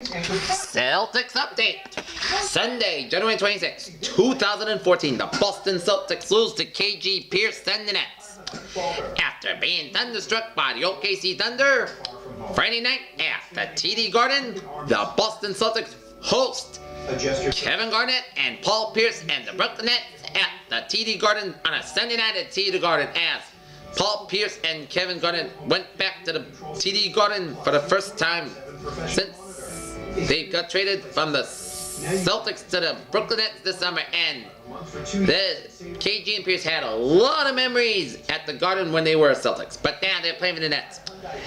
Celtics update. Sunday, January 26, 2014. The Boston Celtics lose to KG Pierce and the Nets. After being thunderstruck by the OKC Thunder, Friday night at the TD Garden, the Boston Celtics host Kevin Garnett and Paul Pierce and the Brooklyn Nets at the TD Garden on a Sunday night at TD Garden as Paul Pierce and Kevin Garnett went back to the TD Garden for the first time since they got traded from the Celtics to the Brooklyn Nets this summer, and the KG and Pierce had a lot of memories at the Garden when they were Celtics, but now they're playing for the Nets.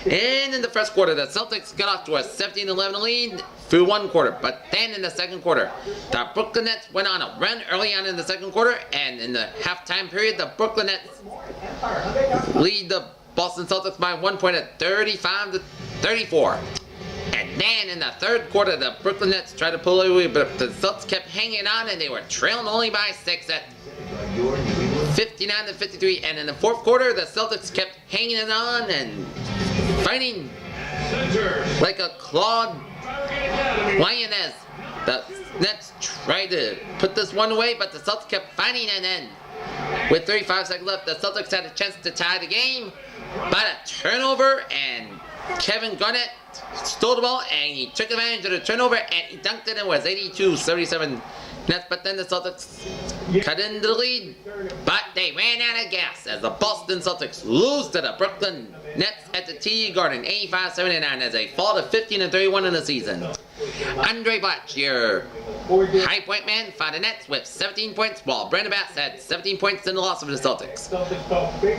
And in the first quarter, the Celtics got off to a 17-11 lead through one quarter, but then in the second quarter, the Brooklyn Nets went on a run early on in the second quarter, and in the halftime period, the Brooklyn Nets lead the Boston Celtics by 1 point at 35-34. And then in the third quarter, the Brooklyn Nets tried to pull away, but the Celtics kept hanging on, and they were trailing only by 6 at 59-53. And in the fourth quarter, the Celtics kept hanging on and fighting like a clawed lioness. The Nets tried to put this one away, but the Celtics kept fighting, and then with 35 seconds left, the Celtics had a chance to tie the game, but a turnover, and Kevin Garnett stole the ball, and he took advantage of the turnover, and he dunked it, and it was 82-77 Nets. But then the Celtics cut into the lead, but they ran out of gas as the Boston Celtics lose to the Brooklyn Nets at the TD Garden 85-79 as they fall to 15-31 in the season. Andre Blatch, your high point man, found the Nets with 17 points, while Brandon Bass had 17 points in the loss of the Celtics.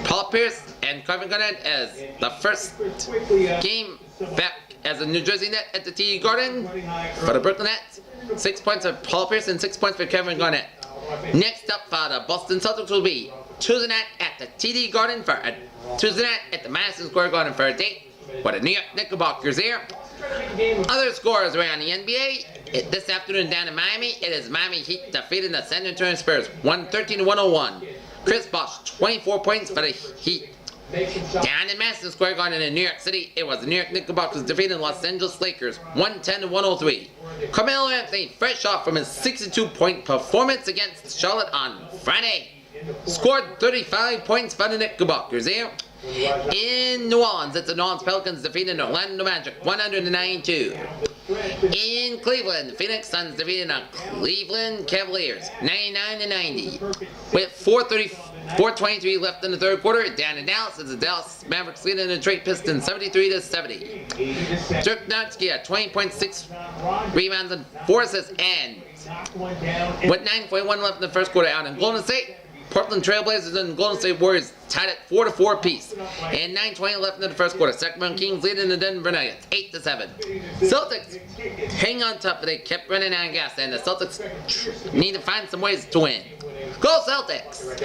Paul Pierce and Kevin Garnett as the first game back as a New Jersey Net at the TD Garden for the Brooklyn Nets. 6 points for Paul Pierce and 6 points for Kevin Garnett. Next up for the Boston Celtics will be Tuesday night at the TD Garden for a Tuesday night at the Madison Square Garden for a date with the New York Knickerbockers here. Other scores around the NBA this afternoon down in Miami. It is Miami Heat defeating the San Antonio Spurs 113-101. Chris Bosh 24 points for the Heat. Down in Madison Square Garden in New York City, it was the New York Knickerbockers defeating the Los Angeles Lakers 110-103. Carmelo Anthony, fresh off from his 62-point performance against Charlotte on Friday, scored 35 points for the Knickerbockers here. In New Orleans, it's the New Orleans Pelicans defeating the Orlando Magic 100-92. In Cleveland, the Phoenix Suns defeating the Cleveland Cavaliers 99-90. With 4:23 left in the third quarter, down in Dallas, it's the Dallas Mavericks leading the Detroit Pistons 73-70. Dirk Nowitzki had 20.6 rebounds and 4 assists, and with 9.1 left in the first quarter out in Golden State, Portland Trailblazers and Golden State Warriors tied at 4-4 apiece. And 9:20 left in the first quarter. Sacramento Kings leading the Denver Nuggets 8-7. Celtics hang on top, but they kept running out of gas, and the Celtics need to find some ways to win. Go Celtics!